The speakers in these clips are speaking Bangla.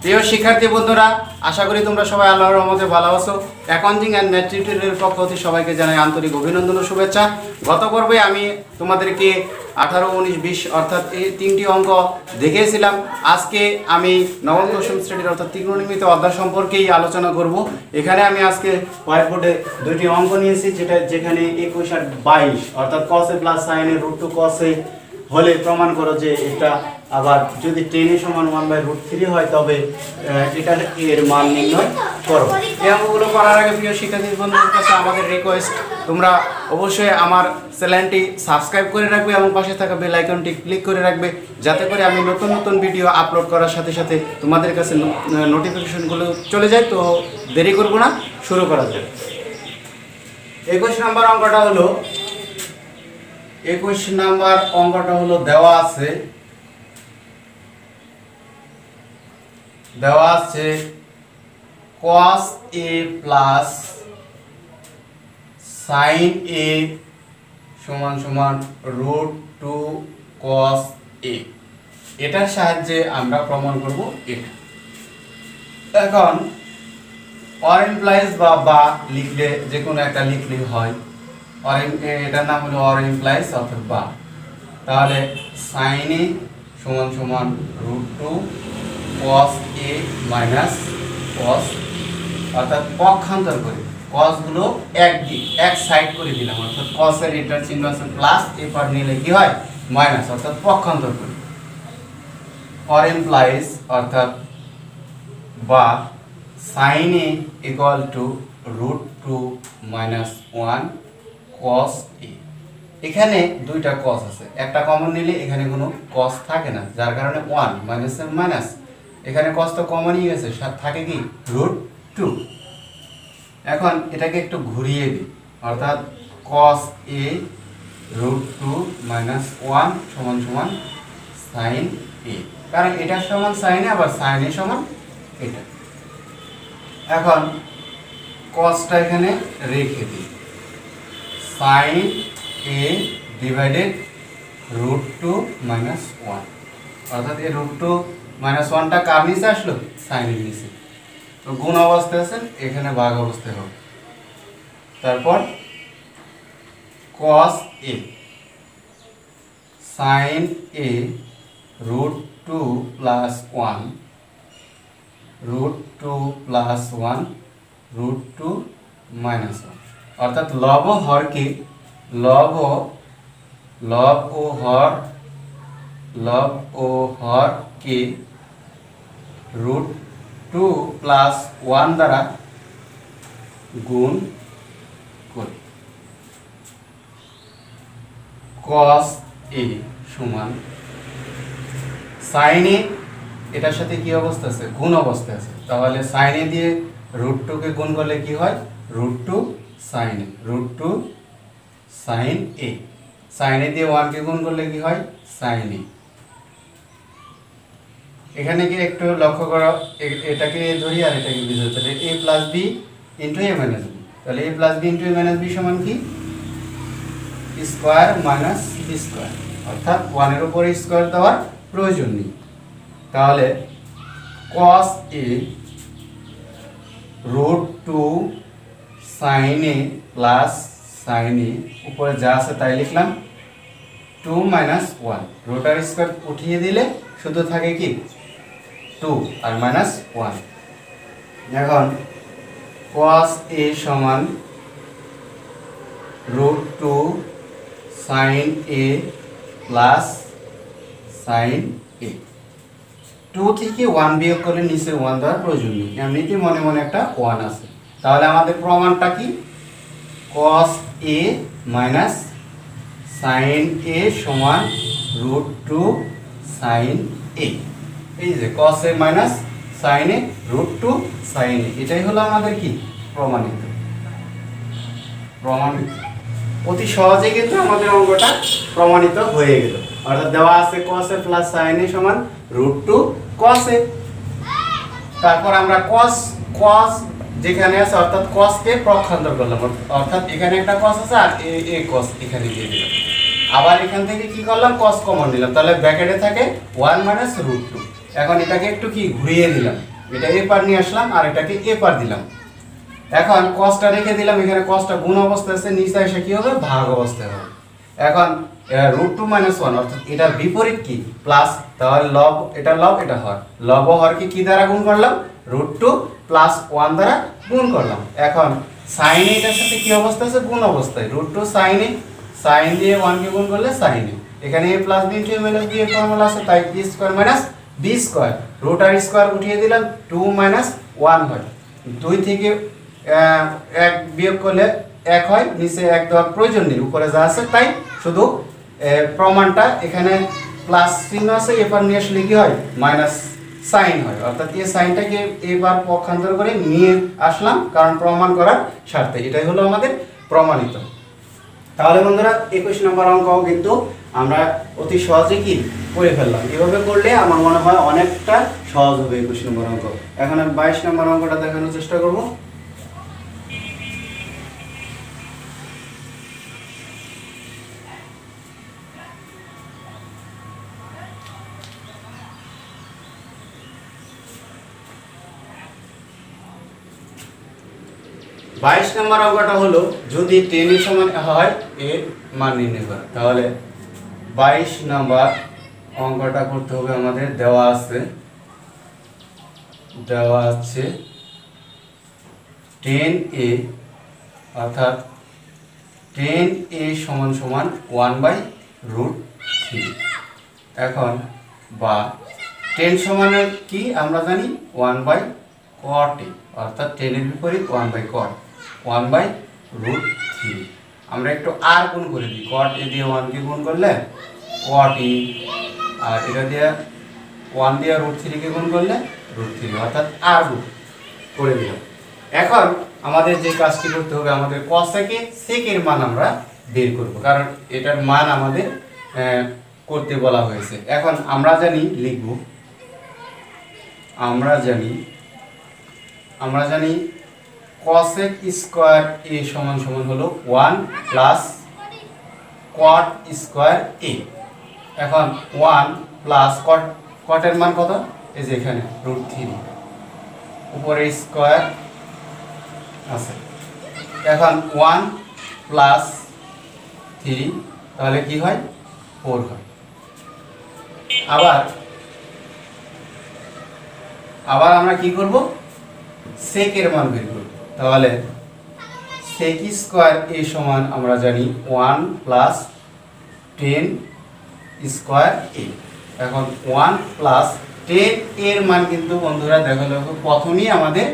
প্রিয় শিক্ষার্থী বন্ধুরা, আশা করি তোমরা সবাই আল্লাহর রহমতে ভালো আছো। অ্যাকাউন্টিং অ্যান্ড ম্যাথ টিউটোরিয়ালের পক্ষ থেকে সবাইকে জানাই আন্তরিক অভিনন্দন ও শুভেচ্ছা। গত পর্বে আমি তোমাদেরকে 18, 19, 20 অর্থাৎ এই তিনটি অঙ্ক দেখিয়েছিলাম। আজকে আমি নবম দশম শ্রেণীর অর্থাৎ ত্রিকোণমিতি অধ্যায় সম্পর্কেই আলোচনা করব। এখানে আমি আজকে হোয়াইট বোর্ডে দুইটি অঙ্ক নিয়েছি, যেখানে 21 আর 22 অর্থাৎ cos a plus sin a √2 cos a হলে প্রমাণ করো যে এটা আবার যদি 10 সমান 1/√3 হয় তবে এটার এর মান নির্ণয় করো। এই অঙ্কগুলো করার আগে প্রিয় শিক্ষার্থী বন্ধুদের কাছে আমাদের রিকোয়েস্ট, তোমরা অবশ্যই আমার চ্যানেলটি সাবস্ক্রাইব করে রাখবে এবং পাশে থাকা বেল আইকনটি ক্লিক করে রাখবে, যাতে করে আমি নতুন নতুন ভিডিও আপলোড করার সাথে সাথে তোমাদের কাছে নোটিফিকেশনগুলো চলে যায়। তো দেরি করব না, শুরু করা যাক। 21 নম্বর অঙ্কটা হলো 21 নাম্বার অঙ্কটা হলো দেওয়া আছে cos a plus sin a সমান সমান √2 cos a। এটার সাহায্যে আমরা প্রমাণ করব এটা। এখন or implies বা লিখলে যে কোনো একটা লিখলে হয়, এটার নাম হলো or implies অর্থাৎ বা। তাহলে sin a সমান সমান √2 cos a মাইনাস cos, অর্থাৎ পক্ষান্তর করে cos গুলো এক সাইড করে দিলাম, অর্থাৎ cos এর এটার চিহ্ন আছে প্লাস, এরপর নিলে কি হয় মাইনাস, অর্থাৎ পক্ষান্তর করে। or implies অর্থাৎ বা sin a equal to √2 minus 1 cos a। এখানে দুইটা cos আছে, একটা কমন নিলে এখানে কোনো cos থাকে না, যার কারণে 1 মাইনাস এর মাইনাস, এখানে cos তো কমনই গেছে, সাথে থাকে কি √2। এখন এটাকে একটু ঘুরিয়ে দিই, অর্থাৎ cos a √2 minus 1 সমান সমান sin a, কারণ এটা সমান sin a আবার sin a সমান এটা। এখন cosটা এখানে রেখে দিই, sin a ডিভাইডেড √2 minus 1, অর্থাৎ এই √2 minus 1টা কার নিচে আসলো, sin এর নিচে। তো গুণ অবস্থায় আছেন, এখানে ভাগ অবস্থায় হবে। তারপর cos a sin a √2 plus 1 √2 plus 1 √2 minus 1, অর্থাৎ লব ও হরকে লব ও হরকে √2 plus 1 দ্বারা গুণ করি। cos a সমান sin a, এটার সাথে কি অবস্থা আছে, গুণ অবস্থায় আছে, তাহলে sin a দিয়ে √2 কে গুণ করলে কি হয় √2 sin a, √2 sin a। sin a দিয়ে 1 কে গুণ করলে কি হয় sin a। এখানে কি একটু লক্ষ্য করো, এটাকে ধরি আর এটাকে বি ধরি, তাহলে a plus b into a minus b, তাহলে a plus b into a minus b সমান কি স্কয়ার মাইনাস b স্কয়ার, অর্থাৎ 1 এর উপরে স্কয়ার দেওয়ার প্রয়োজন নেই। তাহলে cos a √2 sin a plus sin a, উপরে যা আছে তাই লিখলাম, 2 minus 1, রোটার স্কয়ার উঠিয়ে দিলে শুধু থাকে কি 2 আর মাইনাস 1। এখন cos a সমান √2 sin a plus sin a। 2 থেকে 1 বিয়োগ করলে নিচে 1 দেওয়ার প্রয়োজন নেই, এমনিতেই মনে মনে একটা 1 আছে। তাহলে আমাদের প্রমাণটা কি, cos a minus sin a সমান √2 sin a। এই যে cos a minus sin a √2 sin a, এটাই হলো আমাদের কি প্রমাণিত। অতি সহজে কিন্তু আমাদের অঙ্কটা প্রমাণিত হয়ে গেল, অর্থাৎ দেওয়া আছে cos a plus sin a সমান √2 cos a। তারপর আমরা cos যেখানে আছে অর্থাৎ cos কে পক্ষান্তর করলাম, অর্থাৎ এখানে একটা cos আছে আর এই cos এখানে দিয়ে দিলাম। আবার এখান থেকে কি করলাম, cos কমন নিলাম, তাহলে ব্র্যাকেটে থাকে 1 - √2। এখন এটাকে একটু কি ঘুরিয়ে দিলাম, এটা এ পার নিয়ে আসলাম আর এটাকে এ পার দিলাম। এখন কসটা রেখে দিলাম, এখানে কসটা গুণ অবস্থায় আছে, নিচে এসে কি হবে ভাগ অবস্থায় হবে। এখন √2 - 1 অর্থাৎ এটার বিপরীত কি প্লাস, তাহলে লব এটা লব এটা হর, লব ও হরকে কি দ্বারা গুণ করলাম √2 + 1 দ্বারা গুণ করলাম। এখন sin এটার সাথে কি অবস্থা আছে গুণ অবস্থায়, √2 sin a, sin দিয়ে 1 কে গুণ করলে sin a, এখানে a + b * a - b এর ফর্মুলা আছে, তাই a² - b², √r² উঠিয়ে দিলাম 2 - 1 হয়, 2 থেকে 1 বিয়োগ করলে 1 হয়, নিচে 1 দেওয়ার প্রয়োজন নেই, উপরে যা আছে তাই, শুধু প্রমাণটা এখানে প্লাস চিহ্ন আছে, এবার নিয়ে আসলে কি হয় মাইনাস সাইন হয়, অর্থাৎ এই সাইনটাকে এবার পক্ষান্তর করে নিয়ে আসলাম কারণ প্রমাণ করার স্বার্থে। এটাই হলো আমাদের প্রমাণিত। তাহলে বন্ধুরা 21 নম্বর অঙ্কও কিন্তু আমরা অতি সহজে কি করে ফেললাম। এভাবে করলে আমার মনে হয় অনেকটা সহজ হবে 21 নম্বর অঙ্ক। এখন আমি 22 নম্বর অঙ্কটা দেখানোর চেষ্টা করব। বাইশ নম্বর অঙ্কটা হলো যদি 10 এর সমান হয় এর মান নির্ণয় করা। তাহলে 22 নম্বর অঙ্কটা করতে হবে আমাদের, দেওয়া আছে 10a অর্থাৎ 10a = 1/√3। এখন বা 10 সমানের কি আমরা জানি 1/cot a, অর্থাৎ 10 এর বিপরীত 1/cot, 1/√3। আমরা একটু আর গুণ করে দিই, cot a দিয়ে 1 কে গুণ করলে cot a, আর এটা দিয়ে 1 দিয়ে √3 কে গুণ করলে √3, অর্থাৎ আর গুণ করে দিলাম। এখন আমাদের যে কাজটি করতে হবে, আমাদের cosec sec এর মান আমরা বের করব, কারণ এটার মান আমাদের করতে বলা হয়েছে। এখন আমরা জানি লিখব, আমরা জানি cosec স্কয়ার a = হলো 1 + cot স্কয়ার a। এখন 1 + cot এর মান কত, এই যে এখানে √3, উপরে স্কয়ার আছে। এখন 1 + 3 তাহলে কি হয় 4 হয়। আবার আমরা কি করব sec এর মান বের করব। তাহলে sec স্কয়ার a সমান আমরা জানি 1 + 10 স্কয়ার a। এখন 1 + 10 এর মান কিন্তু বন্ধুরা দেখো প্রথমেই আমাদের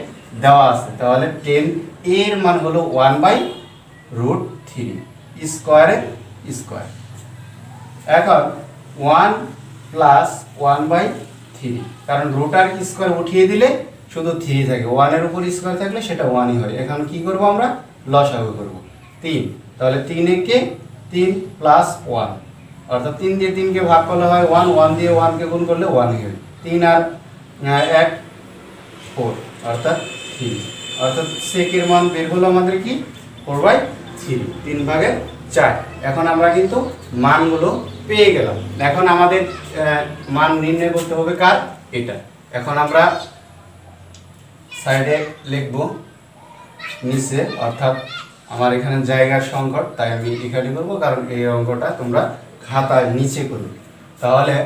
দেওয়া আছে, তাহলে 10 এর মান হলো 1/√3 স্কয়ারের স্কয়ার। এখন 1 + 1/3, কারণ √r স্কয়ার উঠিয়ে দিলে শুধু 3 থাকে, 1 এর উপর স্কয়ার থাকলে সেটা 1ই হয়। এখন কি করব আমরা লসাগু করব 3, তাহলে 3 কে 3 + 1, অর্থাৎ 3 দিয়ে 3 কে ভাগ করলে হয় 1, 1 দিয়ে 1 কে গুণ করলে 1ই হয়। 3 আর 1 4, অর্থাৎ 3, অর্থাৎ sec এর মান বের হলো আমাদের কি 4/3, 3/4। এখন আমরা কিন্তু মানগুলো পেয়ে গেলাম। এখন আমাদের মান নির্ণয় করতে হবে কার, এটা। এখন আমরা সাইডে লিখব নিচে, অর্থাৎ আমার এখানে জায়গার সংকট, তাই আমি এখানে করব, কারণ এই অঙ্কটা তোমরা খাতার নিচে করবে। তাহলে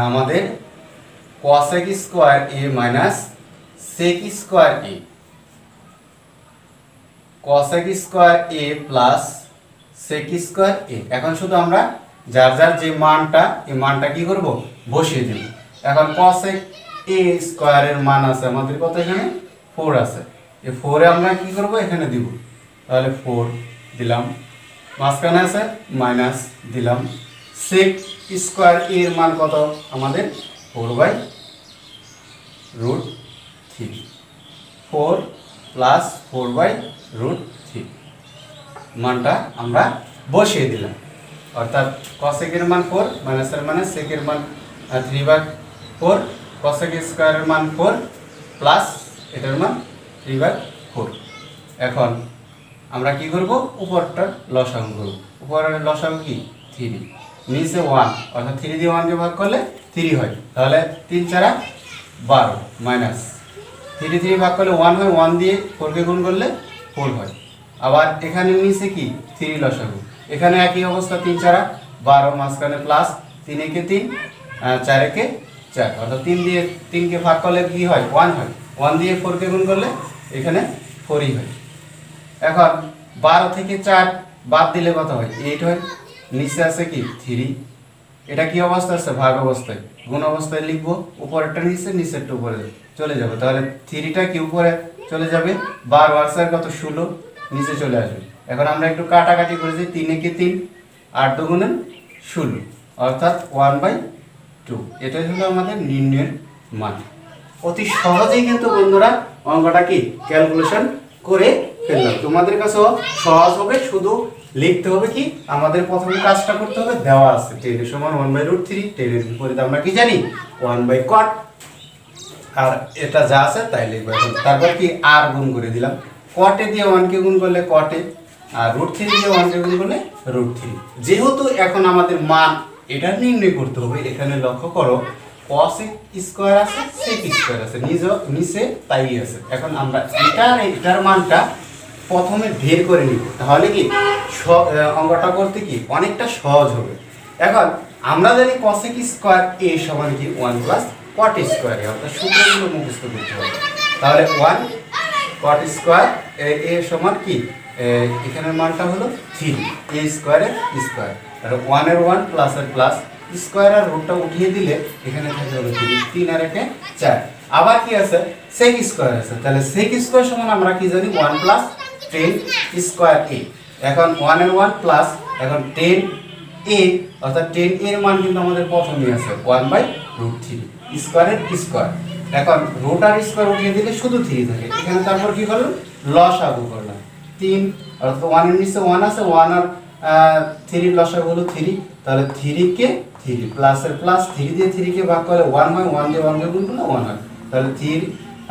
আমাদের cosec square a - sec square a, cosec square a + sec square a। এখন শুধু আমরা যার যার যে মানটা, এই মানটা কি করব বসিয়ে দেব। এখন cosec a স্কয়ারের মান আছে আমাদের কত, এখানে 4 আছে, এই 4 এ আমরা কি করব এখানে দিব, তাহলে 4 দিলাম, মাঝখানে আছে মাইনাস দিলাম। sec স্কয়ার এর মান কত আমাদের 4/√3, 4 + 4/√3 মানটা আমরা বসিয়ে দিলাম, অর্থাৎ cosec এর মান 4, মাইনাসের মানে sec এর মান 3/4, cosec স্কয়ারের মান 4 প্লাস এটার মান 3/4। এখন আমরা কি করব উপরটা লসাগু করব, উপরের লসাগু কি 3, নিচে 1, অর্থাৎ 3 দিয়ে 1 কে ভাগ করলে 3 হয়, তাহলে 3 × 12 মাইনাস 3 ভাগ করলে 1 হয়, 1 দিয়ে 4কে গুণ করলে 4 হয়। আবার এখানে নিচে কি 3 লসাগু, এখানে একই অবস্থা 3 4 12 মাঝখানে প্লাস 3 একে 3 4 একে 4, অর্থাৎ 3 দিয়ে 3কে ভাগ করলে কি হয় 1 হয়, 1 দিয়ে 4কে গুণ করলে এখানে 4ই হয়। এখন 12 থেকে 4 বাদ দিলে কত হয় 8 হয়, নিচে আছে কি 3, এটা কি অবস্থা আছে ভাগ অবস্থায়, গুণ অবস্থায় লিখবো, উপরেরটা নিচে নিচেরটা উপরে চলে যাবে, তাহলে 3টা কি উপরে চলে যাবে, 12 আর 4 কত 16 নিচে চলে আসবে। এখন আমরা একটু কাটাকাটি করেছি, 3 একে 3 8 দুগুণে 16 অর্থাৎ 1/2, এটাই হলো আমাদের নির্ণয়ের মান। অতি সহজেই কিন্তু বন্ধুরা অঙ্কটা কি ক্যালকুলেশন করে ফেললাম, তোমাদের কাছেও সহজ হবে, শুধু লিখতে হবে কি আমাদের প্রথমে কাজটা করতে হবে, দেওয়া আছে 10 সমান 1/√3, 10 এর বিপরীতে আমরা কি জানি 1/cot, আর এটা যা আছে তাই লিখবো। এখন তারপর কি আর গুণ করে দিলাম, cot এ দিয়ে 1 কে গুণ করলে cot এ, আর √3 দিয়ে 1 কে গুণ করলে √3। যেহেতু এখন আমাদের মান এটা নির্ণয় করতে হবে, এখানে লক্ষ্য করো cos স্কয়ার আছে sec স্কয়ার আছে, নিচে তাই আছে। এখন আমরা এটার মানটা প্রথমে বের করে নিব, তাহলে কি অঙ্কটা করতে কি অনেকটা সহজ হবে। এখন আমরা জানি cos স্কয়ার a সমান কি 1 প্লাস cot স্কয়ার, অর্থাৎ সূত্রগুলো মুখস্থ করতে হবে। তাহলে 1 cot স্কয়ার a সমান কি এখানের মানটা হলো 3, a স্কয়ারের স্কয়ার, আর 1 এর 1 প্লাস এর প্লাস স্কয়ার, আর রুটটা উঠিয়ে দিলে এখানে থাকে হলো 3 আর 1 4। আবার কি আছে sec স্কয়ার আছে, তাহলে sec স্কয়ার সমান আমরা কি জানি 1 প্লাস 10 স্কয়ার a। এখন 1 এর 1 প্লাস, এখন 10 a, অর্থাৎ 10 এর মান কিন্তু আমাদের প্রথমেই আছে 1/√3 স্কয়ারের স্কয়ার। এখন রুট আর স্কয়ার উঠিয়ে দিলে শুধু 3 থাকে, এখানে তারপর কি করলাম লসাগু করলাম 3, অর্থাৎ 1 এর নিচে 1 আছে, 1 আর 3 লসাগু হলো 3, তাহলে 3 কে 3 প্লাস এর প্লাস, 3 দিয়ে 3 কে ভাগ করলে 1 হয়, 1 দিয়ে 1 কে গুণ করলে 1 হয়, তাহলে 3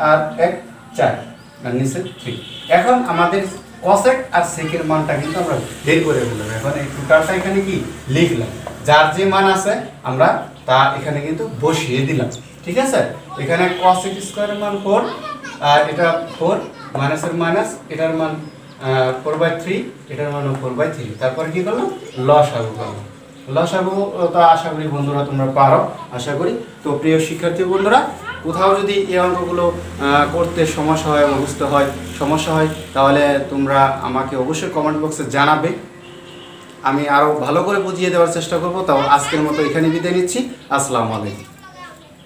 আর 1 4 আর নিচে 3। এখন আমাদের cosec আর sec এর মানটা কিন্তু আমরা বের করে ফেললাম। এখন এই টোটালটা এখানে কি লিখলাম, যার যে মান আছে আমরা তা এখানে কিন্তু বসিয়ে দিলাম, ঠিক আছে। এখানে cosec স্কয়ারের মান 4, আর এটা 4 মাইনাসের মাইনাস, এটার মান 4/3, এটার মান 4/3। তারপর কি করলাম লসাগু করলাম, লসাগু তো আশা করি বন্ধুরা তোমরা পারো, আশা করি। তো প্রিয় শিক্ষার্থী বন্ধুরা, কোথাও যদি এই অঙ্কগুলো করতে সমস্যা হয় বা বুঝতে হয় সমস্যা হয়, তাহলে তোমরা আমাকে অবশ্যই কমেন্ট বক্সে জানাবে, আমি আরও ভালো করে বুঝিয়ে দেওয়ার চেষ্টা করব। তাও আজকের মতো এখানে বিদায় নিচ্ছি, আসসালামু আলাইকুম।